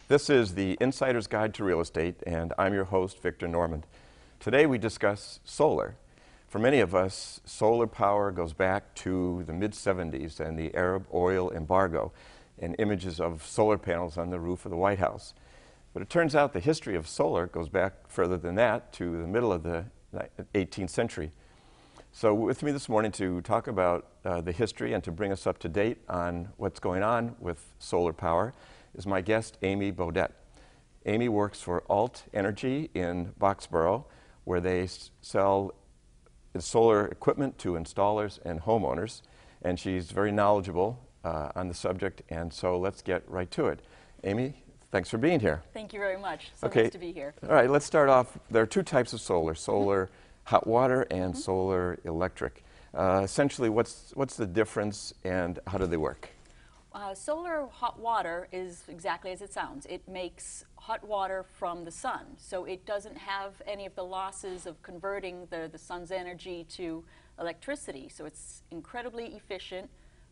This is the Insider's Guide to Real Estate, and I'm your host, Victor Normand. Today we discuss solar. For many of us, solar power goes back to the mid-70s and the Arab oil embargo and images of solar panels on the roof of the White House. But it turns out the history of solar goes back further than that to the middle of the 18th century. So with me this morning to talk about the history and to bring us up to date on what's going on with solar power is my guest, Amy Beaudet. Amy works for Alt Energy in Boxborough, where they sell solar equipment to installers and homeowners, and she's very knowledgeable on the subject, and so let's get right to it. Amy, thanks for being here. Thank you very much. So okay. Nice to be here. All right, let's start off. There are two types of solar, solar hot water and solar electric. Essentially, what's the difference and how do they work? Solar hot water is exactly as it sounds. It makes hot water from the sun, so it doesn't have any of the losses of converting the sun's energy to electricity. So it's incredibly efficient,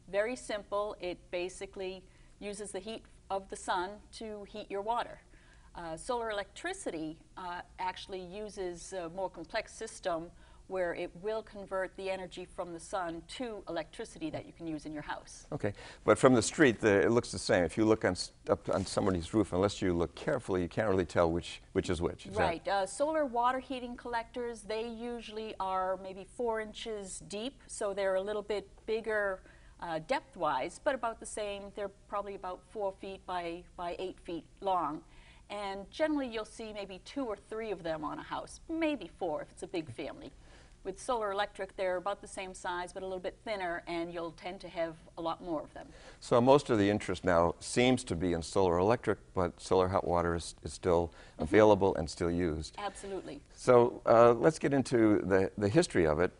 very simple. It basically uses the heat of the sun to heat your water. Solar electricity actually uses a more complex system where it will convert the energy from the sun to electricity that you can use in your house. Okay, but from the street, it looks the same. If you look up on somebody's roof, unless you look carefully, you can't really tell which is which. Right. Solar water heating collectors, they usually are maybe 4 inches deep, so they're a little bit bigger depth-wise, but about the same. They're probably about 4 feet by 8 feet long. And generally, you'll see maybe 2 or 3 of them on a house, maybe 4 if it's a big family. With solar electric, they're about the same size, but a little bit thinner, and you'll tend to have a lot more of them. So most of the interest now seems to be in solar electric, but solar hot water is still available and still used. Absolutely. So let's get into the history of it.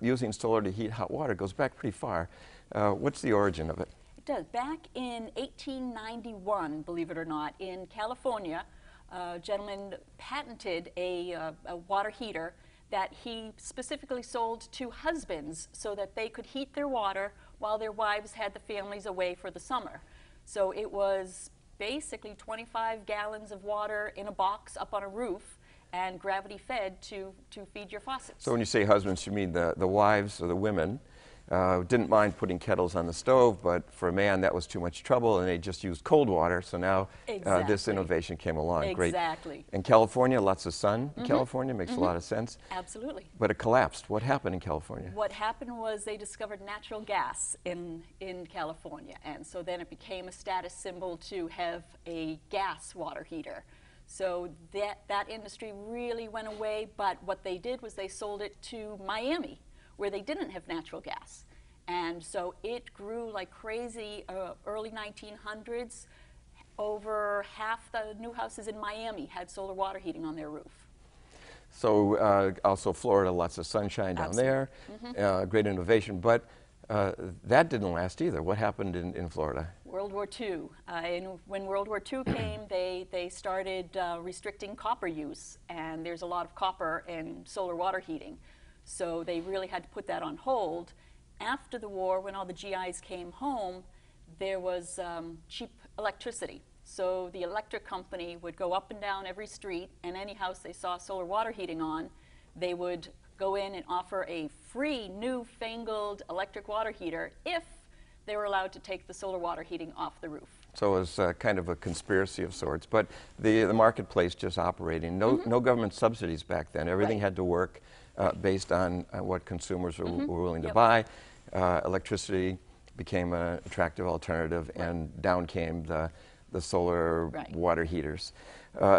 Using solar to heat hot water goes back pretty far. What's the origin of it? It does. Back in 1891, believe it or not, in California, a gentleman patented a water heater that he specifically sold to husbands so that they could heat their water while their wives had the families away for the summer. So it was basically 25 gallons of water in a box up on a roof and gravity fed to feed your faucets. So when you say husbands, you mean the wives or the women didn't mind putting kettles on the stove, but for a man that was too much trouble and they just used cold water, so now this innovation came along. Exactly. Great. In California, lots of sun in California, makes a lot of sense. Absolutely. But it collapsed. What happened in California? What happened was they discovered natural gas in California, and so then it became a status symbol to have a gas water heater. So that industry really went away, but what they did was they sold it to Miami, where they didn't have natural gas. And so it grew like crazy. Early 1900s, over half the new houses in Miami had solar water heating on their roof. So also Florida, lots of sunshine down there, great innovation, but that didn't last either. What happened in Florida? World War II. When World War II came, they started restricting copper use, and there's a lot of copper in solar water heating. So they really had to put that on hold. After the war, when all the GIs came home, there was cheap electricity. So the electric company would go up and down every street, and any house they saw solar water heating on, they would go in and offer a free, new-fangled electric water heater if they were allowed to take the solar water heating off the roof. So it was kind of a conspiracy of sorts, but the marketplace just operating. No government subsidies back then. Everything had to work based on what consumers were willing to buy. Electricity became an attractive alternative, and down came the solar water heaters.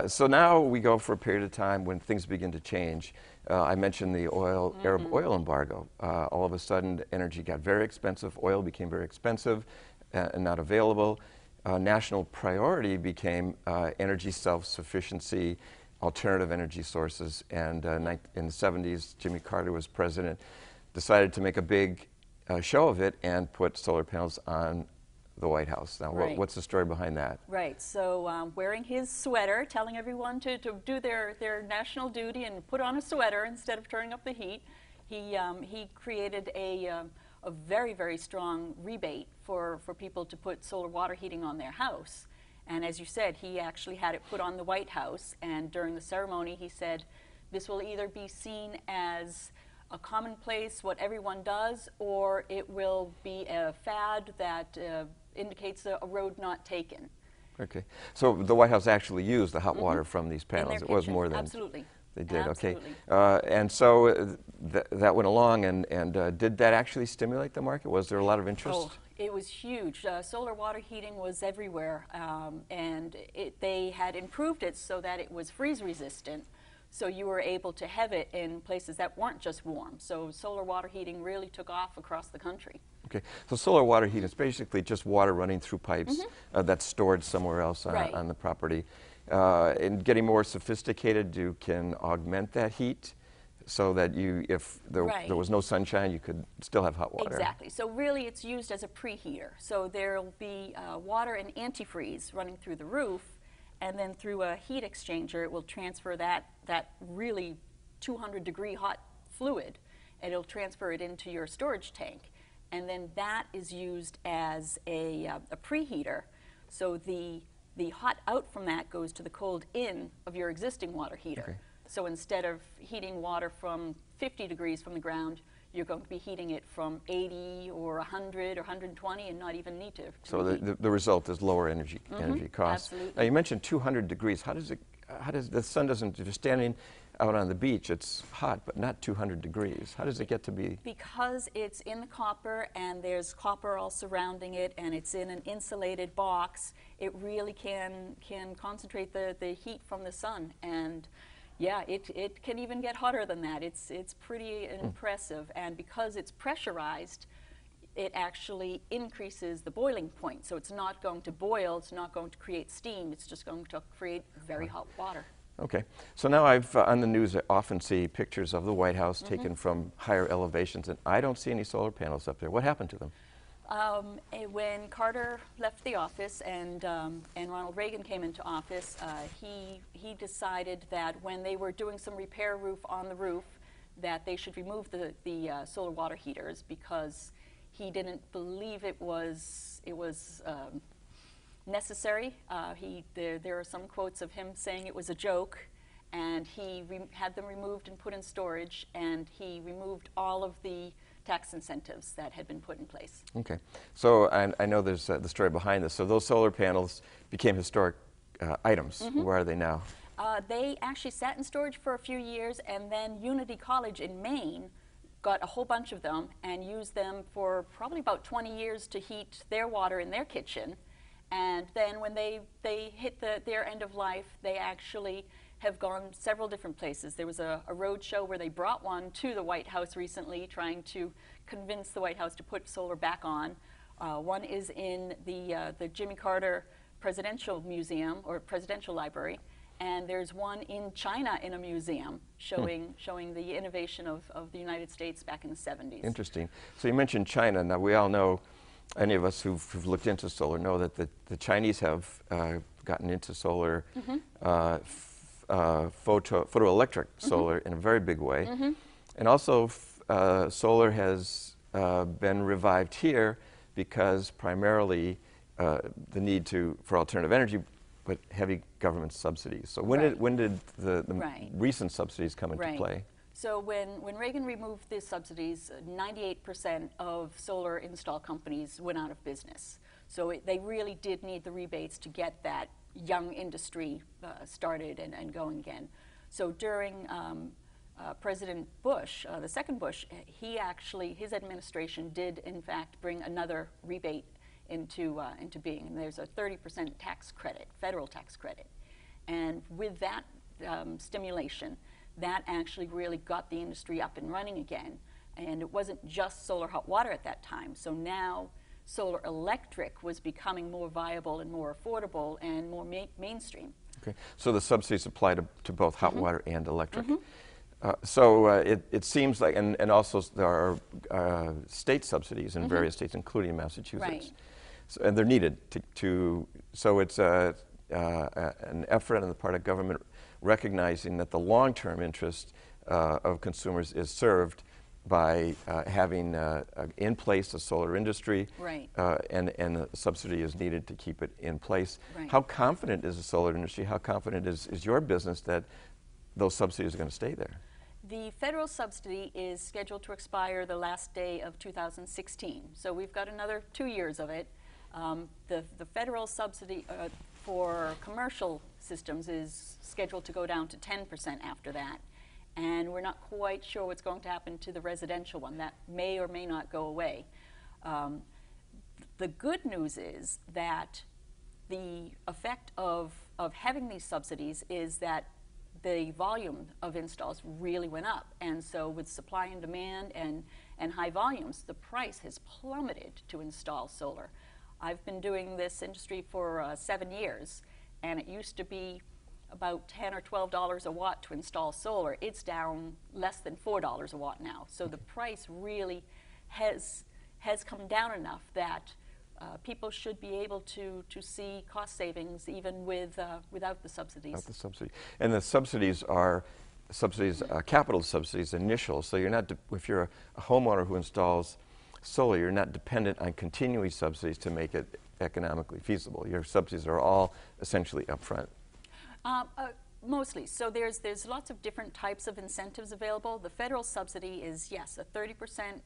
So now we go for a period of time when things begin to change. I mentioned the Arab oil embargo. All of a sudden, energy got very expensive. Oil became very expensive and not available. National priority became energy self-sufficiency, alternative energy sources, and in the 70s, Jimmy Carter was president, decided to make a big show of it and put solar panels on the White House. Now, what's the story behind that? Right. So wearing his sweater, telling everyone to do their national duty and put on a sweater instead of turning up the heat, he created a very, very strong rebate for people to put solar water heating on their house. And as you said, he actually had it put on the White House, and during the ceremony he said, this will either be seen as a commonplace, what everyone does, or it will be a fad that indicates a road not taken. Okay. So the White House actually used the hot water from these panels. It was kitchen. more than Absolutely. they did. Absolutely. Okay. And so that went along, and did that actually stimulate the market? Was there a lot of interest? Oh, it was huge. Solar water heating was everywhere, and they had improved it so that it was freeze resistant. So you were able to have it in places that weren't just warm. So solar water heating really took off across the country. Okay, so solar water heating is basically just water running through pipes that's stored somewhere else on the property. And getting more sophisticated, you can augment that heat so that if there was no sunshine, you could still have hot water. Exactly. So really it's used as a preheater. So there'll be water and antifreeze running through the roof, and then through a heat exchanger it will transfer that really 200-degree hot fluid, and it'll transfer it into your storage tank. And then that is used as a preheater. So the hot out from that goes to the cold in of your existing water heater. Okay. So instead of heating water from 50 degrees from the ground, you're going to be heating it from 80 or 100 or 120 and not even need to So reheat. the result is lower energy costs. Absolutely. Now you mentioned 200 degrees. How does the sun doesn't, if you're standing out on the beach, it's hot, but not 200 degrees. How does it get to be? Because it's in the copper and there's copper all surrounding it and it's in an insulated box, it really can concentrate the heat from the sun. And yeah, it can even get hotter than that. It's pretty impressive. And because it's pressurized, it actually increases the boiling point. So it's not going to boil, it's not going to create steam, it's just going to create very hot water. Okay, so now on the news I often see pictures of the White House taken from higher elevations, and I don't see any solar panels up there. What happened to them? When Carter left the office and Ronald Reagan came into office, he decided that when they were doing some repair on the roof, that they should remove the solar water heaters, because he didn't believe it was necessary. There are some quotes of him saying it was a joke, and he had them removed and put in storage, and he removed all of the tax incentives that had been put in place. Okay, so I know there's the story behind this. So those solar panels became historic items. Where are they now? They actually sat in storage for a few years, and then Unity College in Maine got a whole bunch of them and used them for probably about 20 years to heat their water in their kitchen. And then when they hit their end of life, they actually have gone several different places. There was a road show where they brought one to the White House recently, trying to convince the White House to put solar back on. One is in the Jimmy Carter Presidential Museum, or Presidential Library, and there's one in China in a museum showing the innovation of the United States back in the 70s. Interesting. So you mentioned China. Now we all know, any of us who've looked into solar know that the Chinese have gotten into solar, photoelectric solar in a very big way. And also solar has been revived here because primarily the need for alternative energy, but heavy government subsidies. So when did the recent subsidies come into play? So when Reagan removed the subsidies, 98% of solar install companies went out of business. So they really did need the rebates to get that young industry started and going again. So during President Bush, the second Bush, his administration did in fact bring another rebate into being, and there's a 30% tax credit, federal tax credit. And with that stimulation, that actually really got the industry up and running again. And it wasn't just solar hot water at that time. So now solar electric was becoming more viable and more affordable and more mainstream. Okay, so the subsidies apply to both hot water and electric. So it seems like, and also there are state subsidies in various states, including Massachusetts. So, and they're needed so it's an effort on the part of government recognizing that the long-term interest of consumers is served by having in place a solar industry, Right. and a subsidy is needed to keep it in place. Right. How confident is the solar industry, how confident is your business that those subsidies are going to stay there? The federal subsidy is scheduled to expire the last day of 2016, so we've got another 2 years of it. The federal subsidy for commercial systems is scheduled to go down to 10% after that, and we're not quite sure what's going to happen to the residential one. That may or may not go away. The good news is that the effect of having these subsidies is that the volume of installs really went up, and so with supply and demand and high volumes, the price has plummeted to install solar. I've been doing this industry for 7 years, and it used to be about $10 or $12 a watt to install solar. It's down less than $4 a watt now, so the price really has come down enough that people should be able to see cost savings even without the subsidies. Without the subsidy. And the subsidies are capital subsidies, initial. So you're not, if you're a homeowner who installs solar, you're not dependent on continuing subsidies to make it economically feasible. Your subsidies are all essentially upfront. Mostly. So there's lots of different types of incentives available. The federal subsidy is, yes, a 30%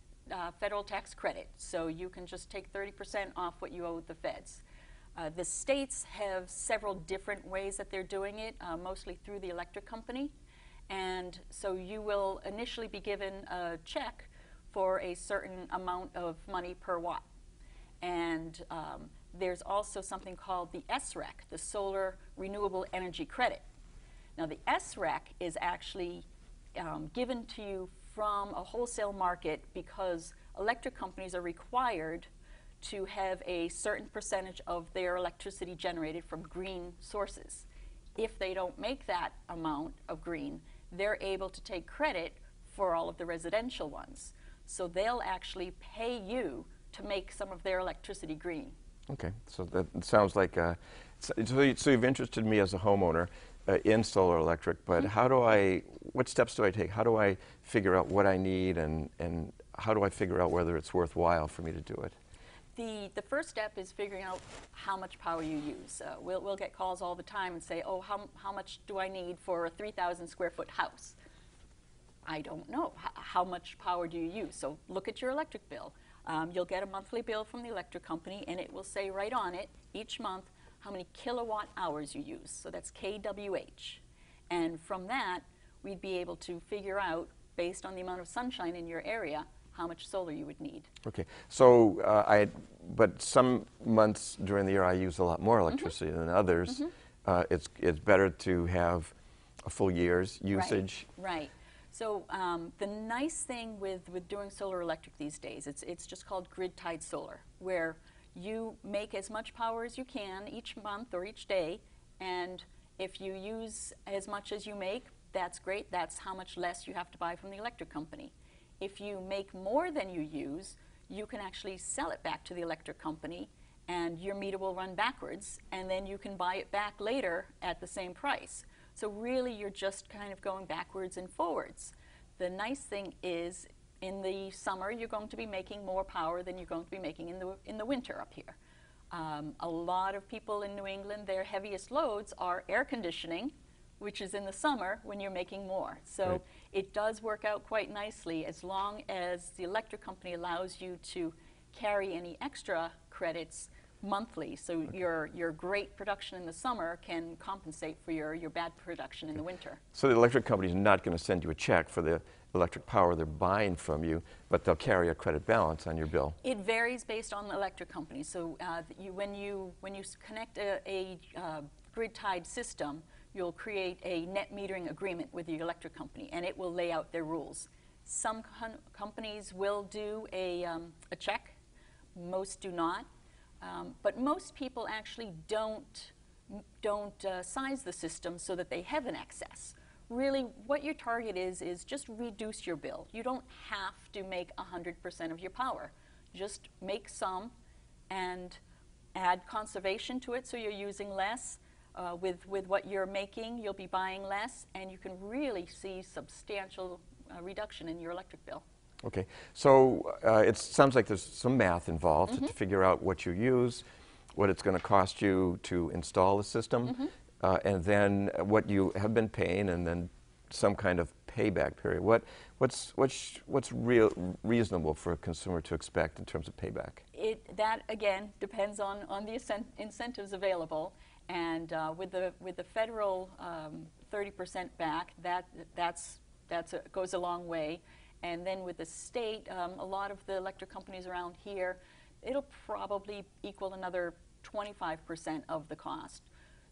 federal tax credit, so you can just take 30% off what you owe the feds. The states have several different ways that they're doing it, mostly through the electric company, and so you will initially be given a check for a certain amount of money per watt. And there's also something called the SREC, the Solar Renewable Energy Credit. Now the SREC is actually given to you from a wholesale market because electric companies are required to have a certain percentage of their electricity generated from green sources. If they don't make that amount of green, they're able to take credit for all of the residential ones. So they'll actually pay you to make some of their electricity green. Okay, so that sounds like, so you've interested me as a homeowner in solar electric, but what steps do I take? How do I figure out what I need, and how do I figure out whether it's worthwhile for me to do it? The first step is figuring out how much power you use. We'll get calls all the time and say, oh, how much do I need for a 3,000 square foot house? I don't know. How much power do you use? So look at your electric bill. You'll get a monthly bill from the electric company, and it will say right on it each month how many kilowatt hours you use. So that's kWh. And from that, we'd be able to figure out, based on the amount of sunshine in your area, how much solar you would need. Okay, so but some months during the year I use a lot more electricity than others. It's better to have a full year's usage. Right. So the nice thing with doing solar electric these days, it's just called grid-tied solar, where you make as much power as you can each month or each day, and if you use as much as you make, that's great. That's how much less you have to buy from the electric company. If you make more than you use, you can actually sell it back to the electric company, and your meter will run backwards, and then you can buy it back later at the same price. So really, you're just kind of going backwards and forwards. The nice thing is, in the summer, you're going to be making more power than you're going to be making in the winter up here. A lot of people in New England, their heaviest loads are air conditioning, which is in the summer when you're making more. So it does work out quite nicely as long as the electric company allows you to carry any extra credits monthly. So your great production in the summer can compensate for your bad production in the winter. So the electric company is not going to send you a check for the electric power they're buying from you, but they'll carry a credit balance on your bill. It varies based on the electric company. So when you connect a grid-tied system, you'll create a net metering agreement with your electric company, and it will lay out their rules. Some companies will do a check, most do not, but most people actually don't size the system so that they have an excess. Really, what your target is just reduce your bill. You don't have to make 100% of your power. Just make some and add conservation to it so you're using less. With what you're making, you'll be buying less, and you can really see substantial reduction in your electric bill. Okay, so it sounds like there's some math involved to figure out what you use, what it's going to cost you to install the system, and then what you have been paying, and then some kind of payback period. What's reasonable for a consumer to expect in terms of payback? That again depends on the incentives available, and with the federal 30% back, goes a long way. And then with the state, a lot of the electric companies around here, it'll probably equal another 25% of the cost.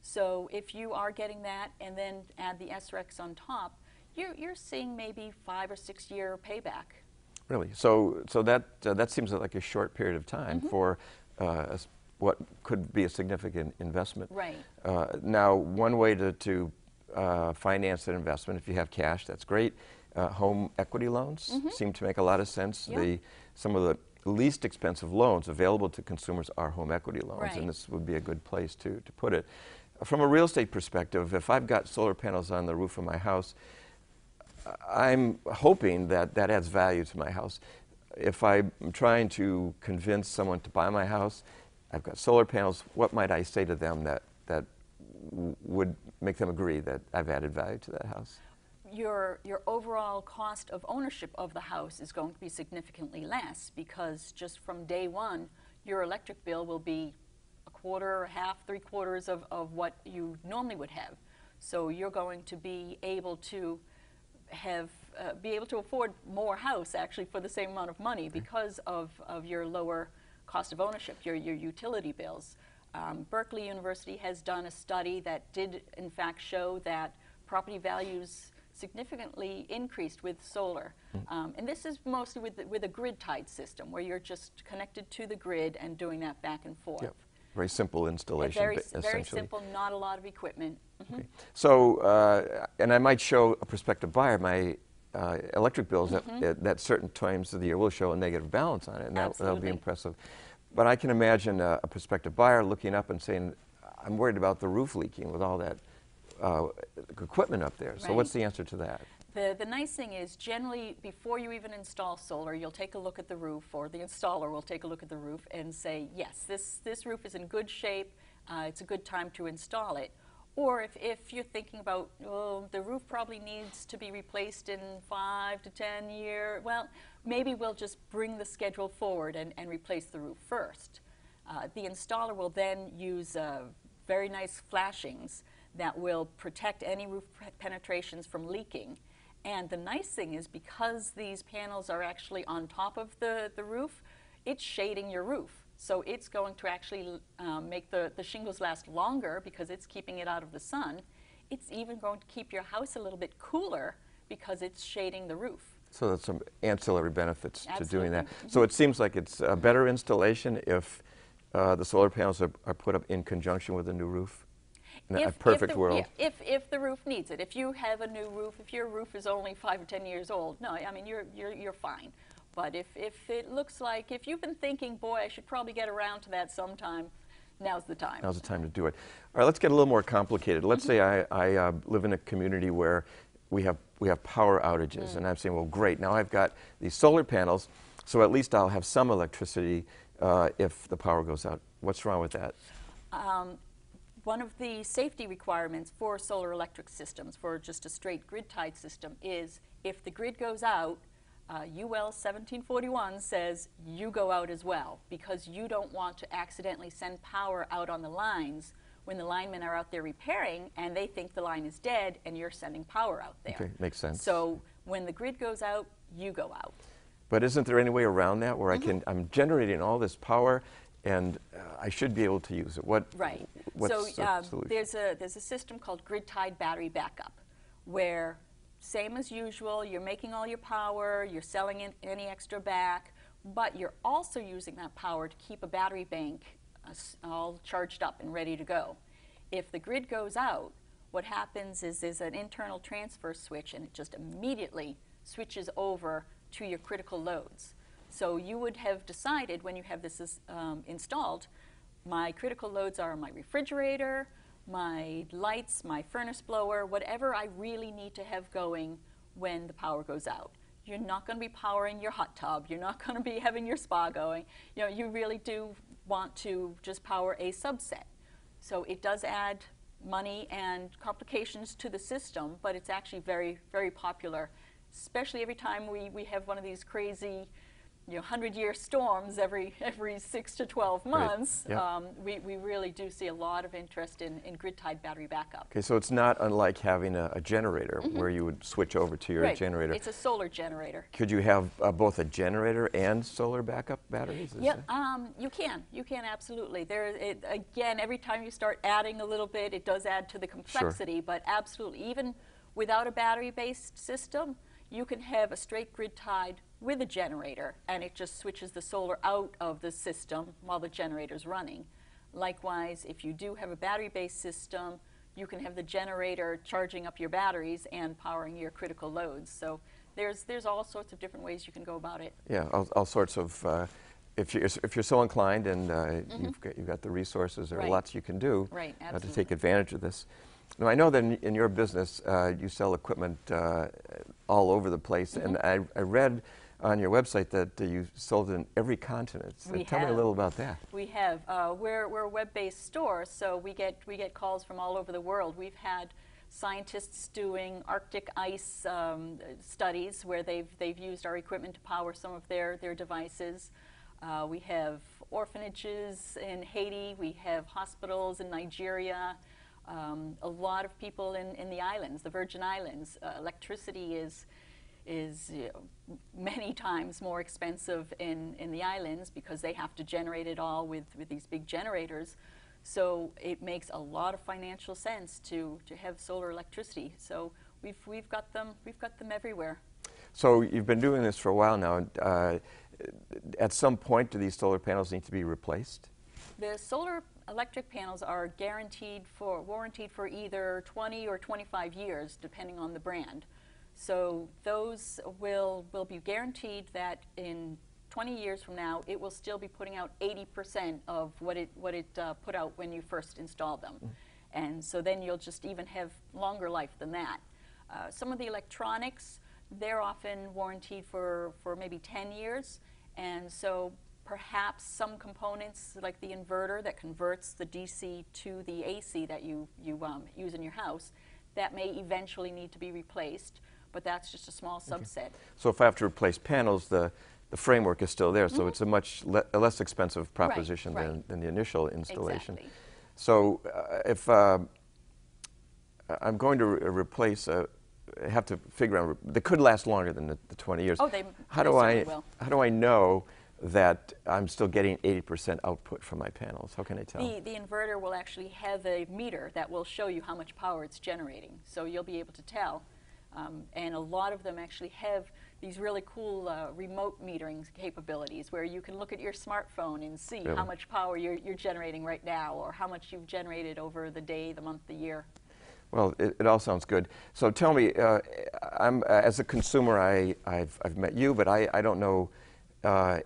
So if you are getting that and then add the SRECs on top, you're seeing maybe 5 or 6 year payback. Really? So that seems like a short period of time for what could be a significant investment. Right. Now, one way to finance that investment, if you have cash, that's great. Home equity loans seem to make a lot of sense. Yep. Some of the least expensive loans available to consumers are home equity loans, Right. and this would be a good place to put it. From a real estate perspective, if I've got solar panels on the roof of my house, I'm hoping that adds value to my house. If I'm trying to convince someone to buy my house, I've got solar panels, what might I say to them that would make them agree that I've added value to that house? Your overall cost of ownership of the house is going to be significantly less, because just from day one, your electric bill will be a quarter, half, 3/4 of what you normally would have. So you're going to be able to afford more house actually for the same amount of money because of your lower cost of ownership, your utility bills. Berkeley University has done a study that did in fact show that property values significantly increased with solar. And this is mostly with a grid-tied system where you're just connected to the grid and doing that back and forth. Yep. Very simple installation, essentially. Very simple, not a lot of equipment. Okay. So, and I might show a prospective buyer my electric bills at certain times of the year will show a negative balance on it, and that'll be impressive. But I can imagine a prospective buyer looking up and saying, I'm worried about the roof leaking with all that equipment up there. So Right. what's the answer to that? The nice thing is, generally, before you even install solar, you'll take a look at the roof, or the installer will take a look at the roof and say, yes, this roof is in good shape, it's a good time to install it. Or if you're thinking about, oh, the roof probably needs to be replaced in 5 to 10 years, well, maybe we'll just bring the schedule forward and replace the roof first. The installer will then use very nice flashings that will protect any roof penetrations from leaking. And the nice thing is, because these panels are actually on top of the roof, it's shading your roof. So it's going to actually make the shingles last longer because it's keeping it out of the sun. It's even going to keep your house a little bit cooler because it's shading the roof. So there's some ancillary benefits Absolutely. to doing that. So it seems like it's a better installation if the solar panels are put up in conjunction with a new roof. In a perfect world. If the roof needs it. If you have a new roof, if your roof is only 5 or 10 years old, no, I mean, you're fine. But if it looks like, if you've been thinking, boy, I should probably get around to that sometime, now's the time. Now's the time to do it. All right, let's get a little more complicated. Let's say I live in a community where we have power outages, and I'm saying, well, great, now I've got these solar panels, so at least I'll have some electricity if the power goes out. What's wrong with that? One of the safety requirements for solar electric systems, for just a straight grid-tied system, is if the grid goes out, UL 1741 says you go out as well, because you don't want to accidentally send power out on the lines when the linemen are out there repairing and they think the line is dead and you're sending power out there. Okay, makes sense. So when the grid goes out, you go out. But isn't there any way around that where I'm generating all this power and I should be able to use it? Right. What's So the solution? there's a system called grid-tied battery backup, where same as usual, you're making all your power, you're selling in any extra back, but you're also using that power to keep a battery bank all charged up and ready to go. If the grid goes out, what happens is there's an internal transfer switch, and it just immediately switches over to your critical loads. So you would have decided when you have this installed, my critical loads are my refrigerator, my lights, my furnace blower, whatever I really need to have going when the power goes out. you're not going to be powering your hot tub. You're not going to be having your spa going. You know, you really do want to just power a subset. So it does add money and complications to the system, but it's actually very, very popular, especially every time we have one of these crazy, you know, 100-year storms every 6 to 12 months. Right. Yep. We really do see a lot of interest in grid-tied battery backup. Okay, so it's not unlike having a generator where you would switch over to your Right. generator. It's a solar generator. Could you have both a generator and solar backup batteries? Yeah, you can. You can absolutely. Again, every time you start adding a little bit, it does add to the complexity, Sure. but absolutely, even without a battery-based system, you can have a straight grid tied with a generator, and it just switches the solar out of the system while the generator's running. Likewise, if you do have a battery-based system, you can have the generator charging up your batteries and powering your critical loads. So there's all sorts of different ways you can go about it. Yeah, all sorts of, if you're so inclined and you've got the resources, there are Right. lots you can do Right, to absolutely. take advantage of this. Now, I know that in your business, you sell equipment all over the place, and I read on your website that you sold in every continent. So We tell me a have. little about that. We have. We're a web-based store, so we get calls from all over the world. We've had scientists doing Arctic ice studies where they've used our equipment to power some of their devices. We have orphanages in Haiti. We have hospitals in Nigeria. A lot of people in the islands, the Virgin Islands. Electricity is many times more expensive in the islands because they have to generate it all with these big generators. So it makes a lot of financial sense to have solar electricity. So we've got them everywhere. So you've been doing this for a while now. At some point, do these solar panels need to be replaced? The solar electric panels are warranted for either 20 or 25 years, depending on the brand. So those will be guaranteed that in 20 years from now, it will still be putting out 80% of what it put out when you first installed them. And so then you'll just even have longer life than that. Some of the electronics, they're often warranted for maybe 10 years. And so perhaps some components, like the inverter that converts the DC to the AC that you use in your house, that may eventually need to be replaced. But that's just a small subset. So if I have to replace panels, the framework is still there, so it's a much less expensive proposition Right. than the initial installation. Exactly. So if I'm going to replace, I have to figure out, they could last longer than the 20 years. Oh, they how certainly will. do I know that I'm still getting 80% output from my panels? How can I tell? The inverter will actually have a meter that will show you how much power it's generating. So you'll be able to tell. And a lot of them actually have these really cool remote metering capabilities where you can look at your smartphone and see how much power you're generating right now, or how much you've generated over the day, the month, the year. Well, it all sounds good. So tell me, as a consumer, I've met you, but I don't know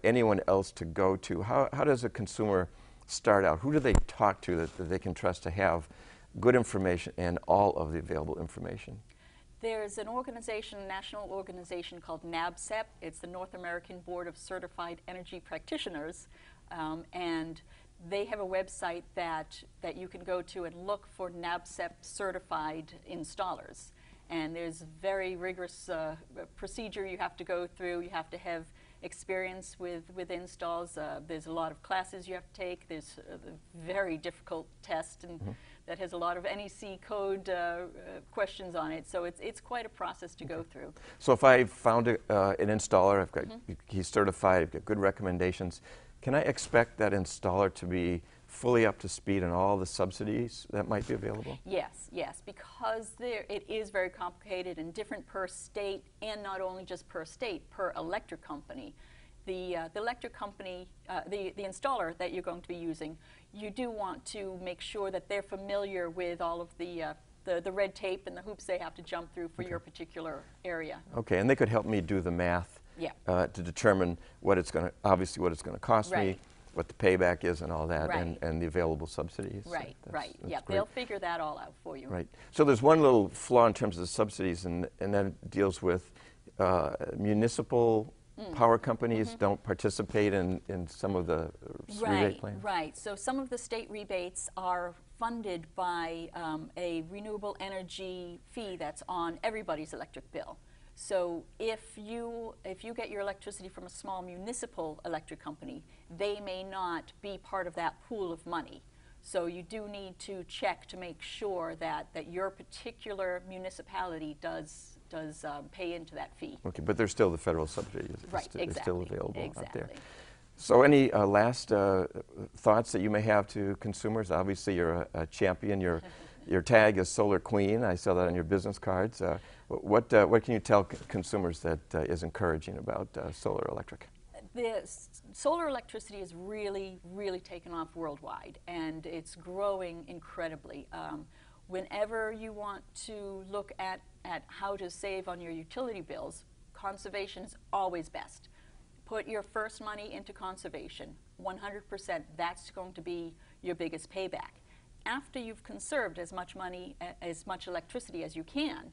anyone else to go to. How does a consumer start out? Who do they talk to that they can trust to have good information and all of the available information? There's an organization, a national organization called NABCEP. It's the North American Board of Certified Energy Practitioners, and they have a website that you can go to and look for NABCEP certified installers. And there's a very rigorous procedure you have to go through. You have to have experience with installs. There's a lot of classes you have to take. There's a very difficult test and that has a lot of NEC code questions on it. So it's quite a process to go through. So if I found an installer, I've got he's certified, I've got good recommendations, can I expect that installer to be fully up to speed on all the subsidies that might be available? Yes, because it is very complicated and different per state, and not only just per state, per electric company. The electric company, the installer that you're going to be using, you do want to make sure that they're familiar with all of the red tape and the hoops they have to jump through for your particular area. Okay, and they could help me do the math to determine what it's going to, obviously what it's going to cost me, what the payback is and all that, and the available subsidies. Right. That's Yeah, great. they'll figure that all out for you. Right. So there's one little flaw in terms of the subsidies, and that deals with municipal power companies don't participate in some of the rebate plans? Right. So some of the state rebates are funded by a renewable energy fee that's on everybody's electric bill. So if you get your electricity from a small municipal electric company, they may not be part of that pool of money. So you do need to check to make sure that your particular municipality does pay into that fee. Okay, but there's still the federal subsidy Right, is still available out there. Exactly. So any last thoughts that you may have to consumers? Obviously you're a champion. Your tag is Solar Queen. I saw that on your business cards. What can you tell consumers that is encouraging about solar electric? The solar electricity is really, really taken off worldwide, and it's growing incredibly. Whenever you want to look at how to save on your utility bills, conservation is always best. Put your first money into conservation, 100%, that's going to be your biggest payback. After you've conserved as much money, as much electricity as you can,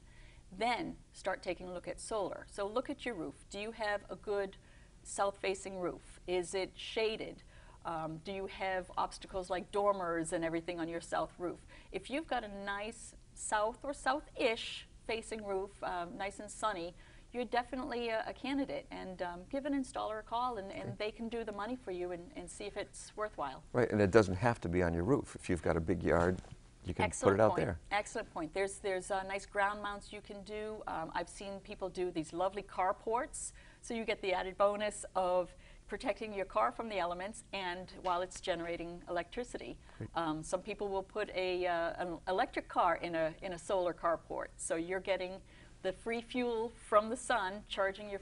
then start taking a look at solar. So look at your roof. Do you have a good south-facing roof? Is it shaded? Do you have obstacles like dormers and everything on your south roof? If you've got a nice south or south-ish facing roof, nice and sunny, you're definitely a candidate. And give an installer a call, and they can do the money for you and see if it's worthwhile. Right, and it doesn't have to be on your roof. If you've got a big yard, you can put it out there. Excellent point. There's nice ground mounts you can do. I've seen people do these lovely carports, so you get the added bonus of protecting your car from the elements and while it's generating electricity. Some people will put an electric car in a solar carport, so you're getting the free fuel from the sun charging your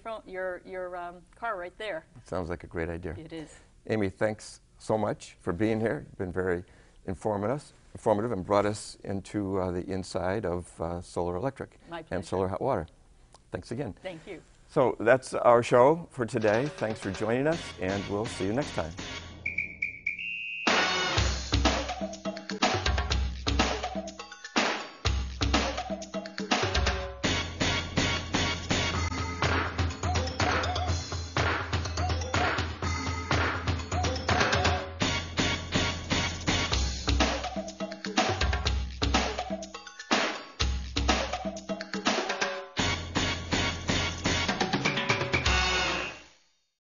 car right there. It sounds like a great idea. It is. Amy, thanks so much for being here. You've been very informative and brought us into the inside of solar electric and solar hot water. Thanks again. Thank you. So that's our show for today. Thanks for joining us, and we'll see you next time.